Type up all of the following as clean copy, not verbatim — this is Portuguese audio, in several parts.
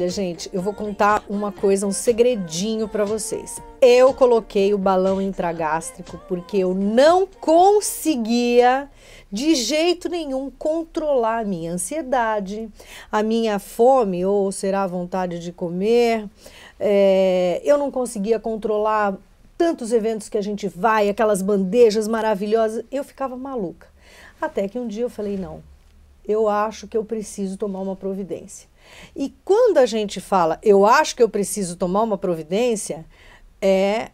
Olha, gente, eu vou contar uma coisa, um segredinho para vocês. Eu coloquei o balão intragástrico porque eu não conseguia de jeito nenhum controlar a minha ansiedade, a minha fome, ou será a vontade de comer. Eu não conseguia controlar tantos eventos que a gente vai, aquelas bandejas maravilhosas. Eu ficava maluca. Até que um dia eu falei, não, eu acho que eu preciso tomar uma providência. E quando a gente fala, eu acho que eu preciso tomar uma providência,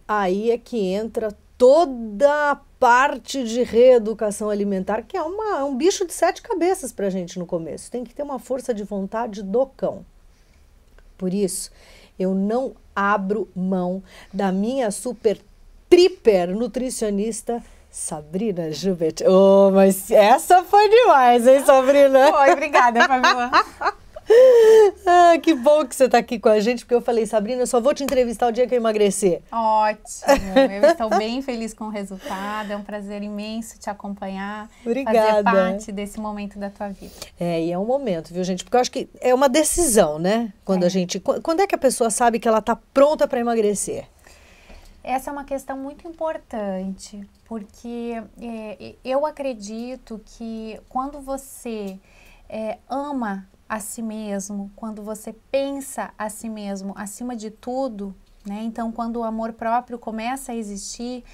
aí é que entra toda a parte de reeducação alimentar, que é um bicho de 7 cabeças para a gente no começo. Tem que ter uma força de vontade do cão. Por isso, eu não abro mão da minha super tripper nutricionista, Sabrina Jubert. Oh, mas essa foi demais, hein, Sabrina? Foi, obrigada, Fabiola. Que bom que você está aqui com a gente, porque eu falei, Sabrina, eu só vou te entrevistar o dia que eu emagrecer. Ótimo, eu estou bem feliz com o resultado, é um prazer imenso te acompanhar, Obrigada. Fazer parte desse momento da tua vida. E é um momento, viu, gente? Porque eu acho que é uma decisão, né? Quando é que a pessoa sabe que ela está pronta para emagrecer? Essa é uma questão muito importante, porque eu acredito que quando você ama a si mesmo, quando você pensa a si mesmo acima de tudo, né? Então, quando o amor próprio começa a existir,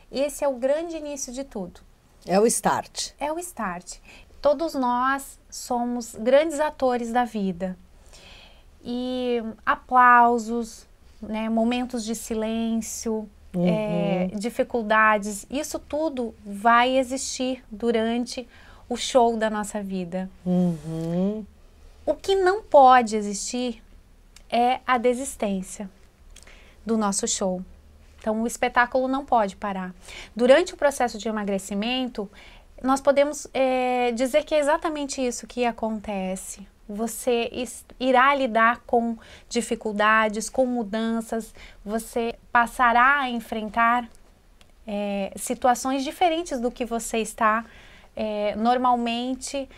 esse é o grande início de tudo. É o start. É o start. Todos nós somos grandes atores da vida. E aplausos, né? Momentos de silêncio, dificuldades, isso tudo vai existir durante o show da nossa vida. O que não pode existir é a desistência do nosso show. Então, o espetáculo não pode parar. Durante o processo de emagrecimento, nós podemos dizer que é exatamente isso que acontece. Você irá lidar com dificuldades, com mudanças, você passará a enfrentar situações diferentes do que você está normalmente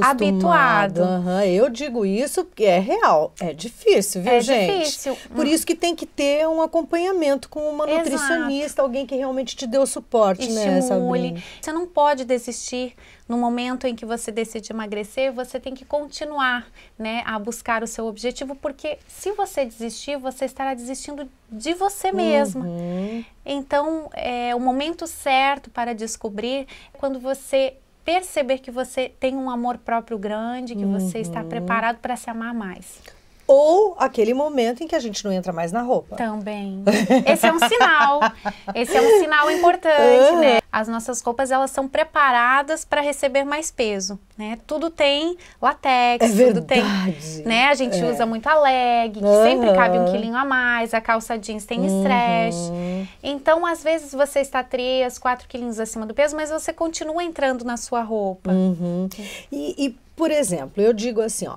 habituado. Eu digo isso porque é real, é difícil, viu, gente? É difícil. Por isso que tem que ter um acompanhamento com uma nutricionista, alguém que realmente te dê o suporte, né, Sabrina? Você não pode desistir no momento em que você decide emagrecer, você tem que continuar, né, a buscar o seu objetivo, porque se você desistir, você estará desistindo de você mesma. Então, o momento certo para descobrir quando você perceber que você tem um amor próprio grande, que você está preparado para se amar mais. Ou aquele momento em que a gente não entra mais na roupa. Também. Esse é um sinal. Esse é um sinal importante, né? As nossas roupas, elas são preparadas para receber mais peso, né? Tudo tem latex, tudo tem, né? A gente usa muito a leg, que sempre cabe 1 quilinho a mais, a calça jeans tem stretch. Então, às vezes, você está 3, 4 quilinhos acima do peso, mas você continua entrando na sua roupa. Por exemplo, eu digo assim, ó,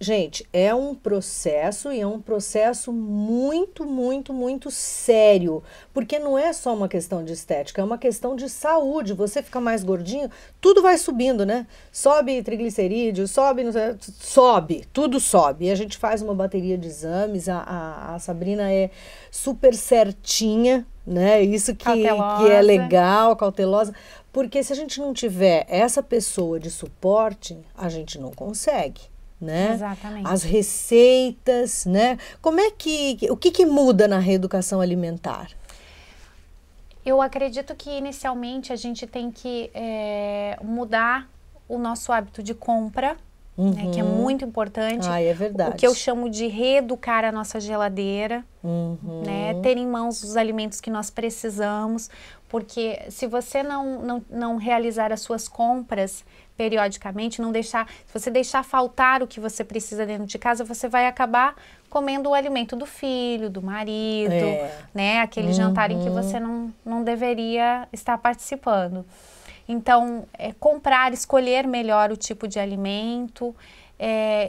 gente, é um processo e é um processo muito, muito, muito sério, porque não é só uma questão de estética, é uma questão de saúde. Você fica mais gordinho, tudo vai subindo, né? Sobe triglicerídeos, sobe, tudo sobe. E a gente faz uma bateria de exames, a Sabrina é super certinha, né? Isso que é legal, cautelosa. Porque se a gente não tiver essa pessoa de suporte, a gente não consegue, né? Exatamente. As receitas, né? O que muda na reeducação alimentar? Eu acredito que inicialmente a gente tem que mudar o nosso hábito de compra, né, que é muito importante. É verdade. O que eu chamo de reeducar a nossa geladeira, né, ter em mãos os alimentos que nós precisamos, porque se você não realizar as suas compras periodicamente, se você deixar faltar o que você precisa dentro de casa, você vai acabar comendo o alimento do filho, do marido, né, aquele jantar em que você não deveria estar participando. Então, comprar, escolher melhor o tipo de alimento,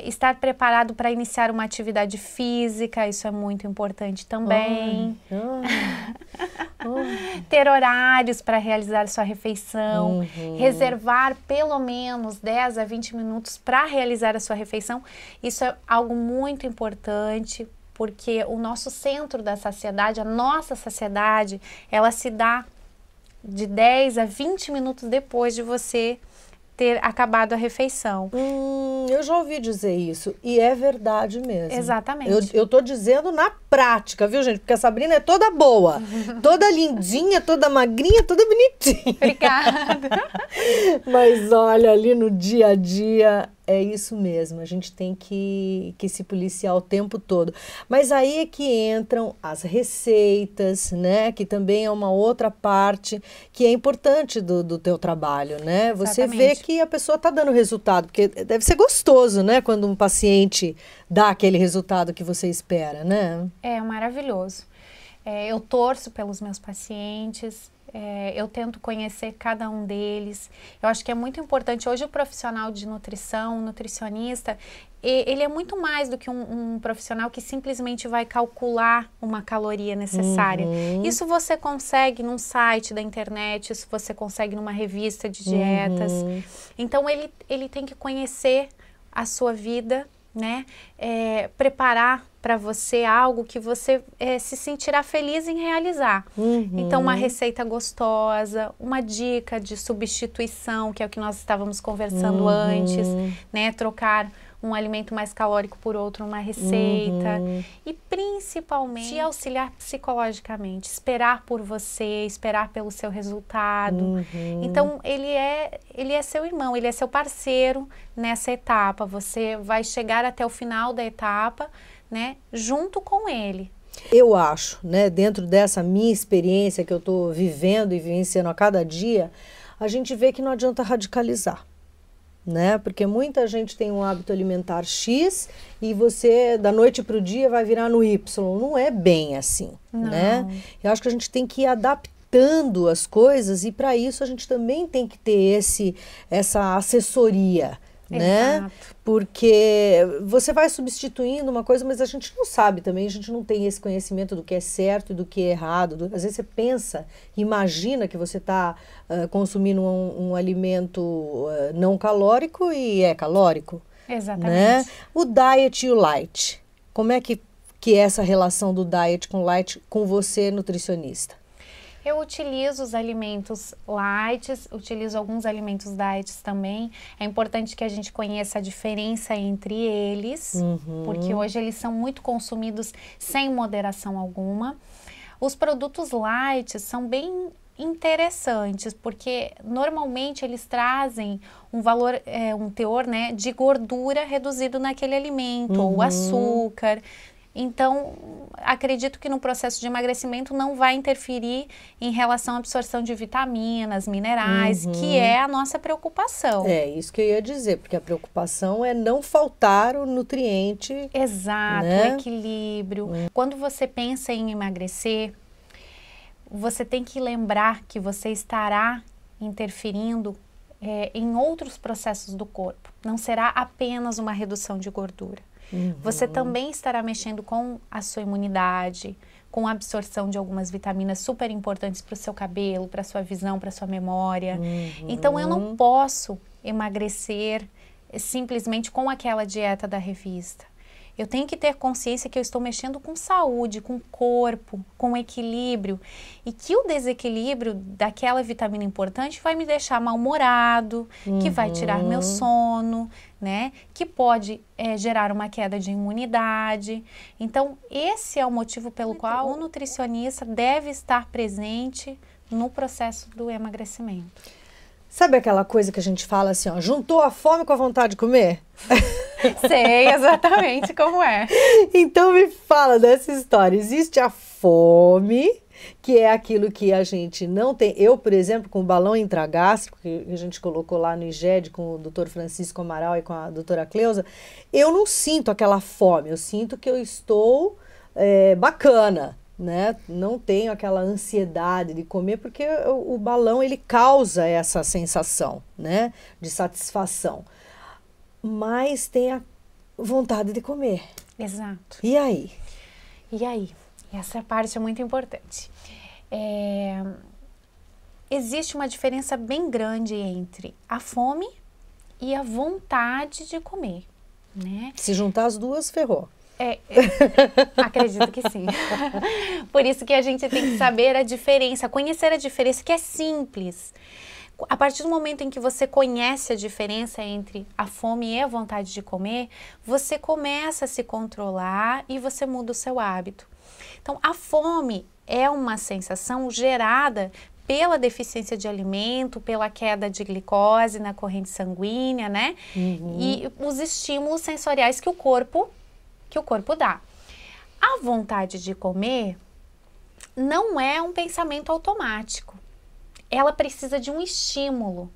Estar preparado para iniciar uma atividade física, isso é muito importante também. Ter horários para realizar sua refeição, reservar pelo menos 10 a 20 minutos para realizar a sua refeição, isso é algo muito importante, porque o nosso centro da saciedade, a nossa saciedade, ela se dá de 10 a 20 minutos depois de você ter acabado a refeição. Eu já ouvi dizer isso, e é verdade mesmo. Exatamente. Eu tô dizendo na prática, viu, gente? Porque a Sabrina é toda boa, toda lindinha, toda magrinha, toda bonitinha. Obrigada. Mas olha, ali no dia a dia é isso mesmo, a gente tem que se policiar o tempo todo. Mas aí é que entram as receitas, né? Que também é uma outra parte que é importante do teu trabalho, né? Você vê que a pessoa está dando resultado, porque deve ser gostoso, né? Quando um paciente dá aquele resultado que você espera, né? É maravilhoso. Eu torço pelos meus pacientes. Eu tento conhecer cada um deles. Eu acho que é muito importante. Hoje o profissional de nutrição, nutricionista, ele é muito mais do que um profissional que simplesmente vai calcular uma caloria necessária. Isso você consegue num site da internet, isso você consegue numa revista de dietas. Então ele tem que conhecer a sua vida, né? Preparar para você algo que você se sentirá feliz em realizar. Então, uma receita gostosa, uma dica de substituição, que é o que nós estávamos conversando antes, né? Trocar um alimento mais calórico por outro, uma receita. E principalmente te auxiliar psicologicamente, esperar por você, esperar pelo seu resultado. Então, ele é seu irmão, ele é seu parceiro nessa etapa. Você vai chegar até o final da etapa, né, junto com ele. Eu acho, né, dentro dessa minha experiência que eu estou vivendo e vivenciando a cada dia, a gente vê que não adianta radicalizar, né? Porque muita gente tem um hábito alimentar X e você, da noite para o dia, vai virar no Y. Não é bem assim, né? Eu acho que a gente tem que ir adaptando as coisas e para isso a gente também tem que ter essa assessoria, né? Exato. Porque você vai substituindo uma coisa, mas a gente não sabe também, a gente não tem esse conhecimento do que é certo e do que é errado. Às vezes você pensa, imagina que você está consumindo um alimento não calórico e é calórico. Exatamente. Né? O diet e o light, como é que é essa relação do diet com light com você, nutricionista? Eu utilizo os alimentos light, utilizo alguns alimentos diets também. É importante que a gente conheça a diferença entre eles, porque hoje eles são muito consumidos sem moderação alguma. Os produtos light são bem interessantes, porque normalmente eles trazem um valor, um teor, né, de gordura reduzido naquele alimento, ou açúcar. Então, acredito que no processo de emagrecimento não vai interferir em relação à absorção de vitaminas, minerais, que é a nossa preocupação. É isso que eu ia dizer, porque a preocupação é não faltar o nutriente. Exato, né? o equilíbrio. Quando você pensa em emagrecer, você tem que lembrar que você estará interferindo em outros processos do corpo. Não será apenas uma redução de gordura. Você também estará mexendo com a sua imunidade, com a absorção de algumas vitaminas super importantes para o seu cabelo, para a sua visão, para a sua memória. Então, eu não posso emagrecer simplesmente com aquela dieta da revista. Eu tenho que ter consciência que eu estou mexendo com saúde, com corpo, com equilíbrio. E que o desequilíbrio daquela vitamina importante vai me deixar mal-humorado, que vai tirar meu sono, né? Que pode gerar uma queda de imunidade. Então, esse é o motivo pelo qual o nutricionista deve estar presente no processo do emagrecimento. Sabe aquela coisa que a gente fala assim, ó, juntou a fome com a vontade de comer? Sei exatamente como é. Então me fala dessa história. Existe a fome, que é aquilo que a gente não tem. Eu, por exemplo, com o balão intragástrico, que a gente colocou lá no IGED com o Dr. Francisco Amaral e com a doutora Cleusa, eu não sinto aquela fome, eu sinto que eu estou bacana, né? Não tenho aquela ansiedade de comer, porque o balão ele causa essa sensação, né, de satisfação. mais tem a vontade de comer. Exato. E aí? E aí? Essa parte é muito importante. Existe uma diferença bem grande entre a fome e a vontade de comer, né? Se juntar as duas, ferrou. Acredito que sim. Por isso que a gente tem que saber a diferença, conhecer a diferença, que é simples. A partir do momento em que você conhece a diferença entre a fome e a vontade de comer, você começa a se controlar e você muda o seu hábito. Então, a fome é uma sensação gerada pela deficiência de alimento, pela queda de glicose na corrente sanguínea, né? E os estímulos sensoriais que o corpo dá. A vontade de comer não é um pensamento automático. Ela precisa de um estímulo.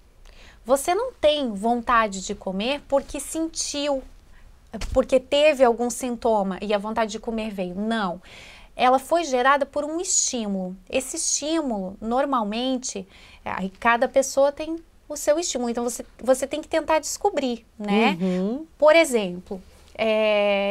Você não tem vontade de comer porque sentiu, porque teve algum sintoma e a vontade de comer veio. Não. Ela foi gerada por um estímulo. Esse estímulo, normalmente, aí cada pessoa tem o seu estímulo. Então, você tem que tentar descobrir, né? Por exemplo,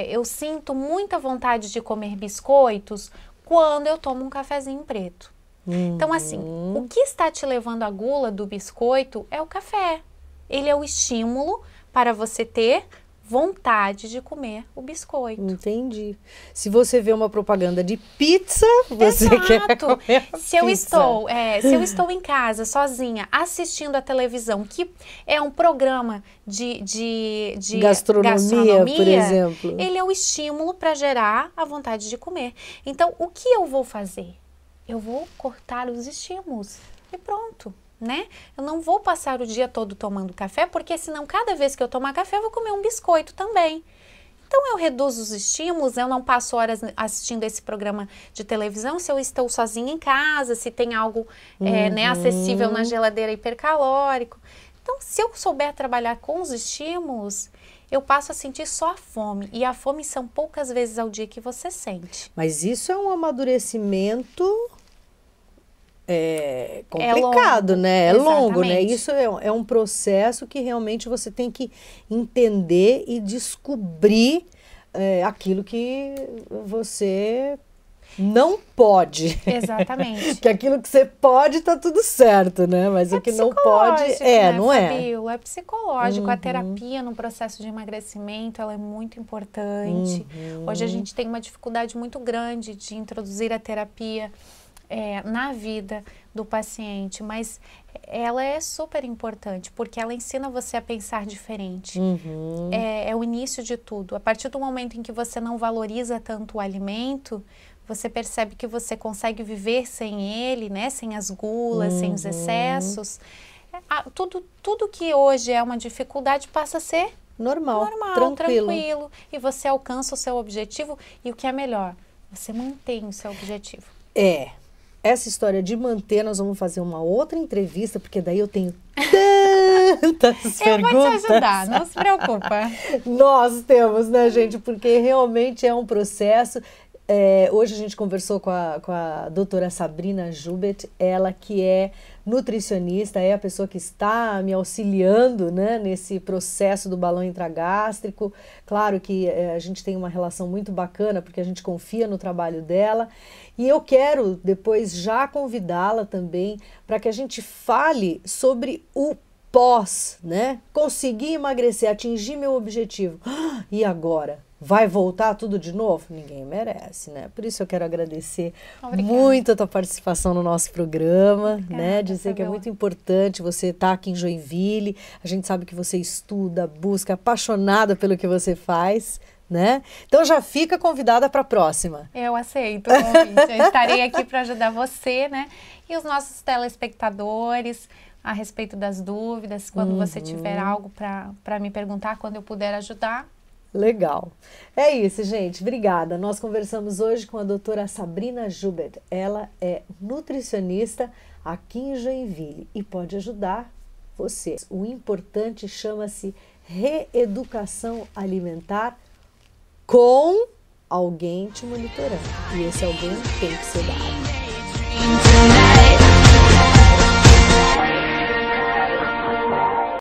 eu sinto muita vontade de comer biscoitos quando eu tomo um cafezinho preto. Então, assim, o que está te levando à gula do biscoito é o café. Ele é o estímulo para você ter vontade de comer o biscoito. Entendi. Se você vê uma propaganda de pizza, você quer comer a se eu estou em casa sozinha assistindo a televisão, que é um programa de gastronomia, por exemplo, ele é o estímulo para gerar a vontade de comer. Então, o que eu vou fazer? Eu vou cortar os estímulos e pronto. Né? Eu não vou passar o dia todo tomando café, porque senão cada vez que eu tomar café eu vou comer um biscoito também. Então eu reduzo os estímulos, eu não passo horas assistindo esse programa de televisão se eu estou sozinha em casa, se tem algo né, acessível na geladeira hipercalórico. Então, se eu souber trabalhar com os estímulos, eu passo a sentir só a fome. E a fome são poucas vezes ao dia que você sente. Mas isso é um amadurecimento complicado, né? É longo, né? Isso é um processo que realmente você tem que entender e descobrir aquilo que você não pode. Exatamente. Que aquilo que você pode tá tudo certo, né? Mas o que não pode, né, não é? Fabíola? É psicológico. A terapia no processo de emagrecimento, ela é muito importante. Hoje a gente tem uma dificuldade muito grande de introduzir a terapia na vida do paciente, mas ela é super importante, porque ela ensina você a pensar diferente. É o início de tudo. A partir do momento em que você não valoriza tanto o alimento, você percebe que você consegue viver sem ele, né? Sem as gulas, sem os excessos. Tudo que hoje é uma dificuldade passa a ser normal, tranquilo. E você alcança o seu objetivo e o que é melhor, você mantém o seu objetivo. Essa história de manter, nós vamos fazer uma outra entrevista, porque daí eu tenho tantas perguntas. Eu vou te ajudar, não se preocupa. Nós temos, né, gente? Porque realmente é um processo. Hoje a gente conversou com a doutora Sabrina Jubert, ela que é nutricionista, é a pessoa que está me auxiliando, né, nesse processo do balão intragástrico. Claro que a gente tem uma relação muito bacana, porque a gente confia no trabalho dela. E eu quero depois já convidá-la também para que a gente fale sobre o pós, né? Consegui emagrecer, atingir meu objetivo. E agora? Vai voltar tudo de novo? Ninguém merece, né? Por isso eu quero agradecer muito a tua participação no nosso programa, né? Dizer que é muito importante você estar aqui em Joinville. A gente sabe que você estuda, busca, apaixonada pelo que você faz, né? Então já fica convidada para a próxima. Eu aceito o convite. Eu estarei aqui para ajudar você, né? E os nossos telespectadores a respeito das dúvidas. Quando você tiver algo para me perguntar, quando eu puder ajudar. Legal. É isso, gente. Obrigada. Nós conversamos hoje com a doutora Sabrina Jubert. Ela é nutricionista aqui em Joinville e pode ajudar você. O importante chama-se reeducação alimentar com alguém te monitorando. E esse alguém tem que ser dado.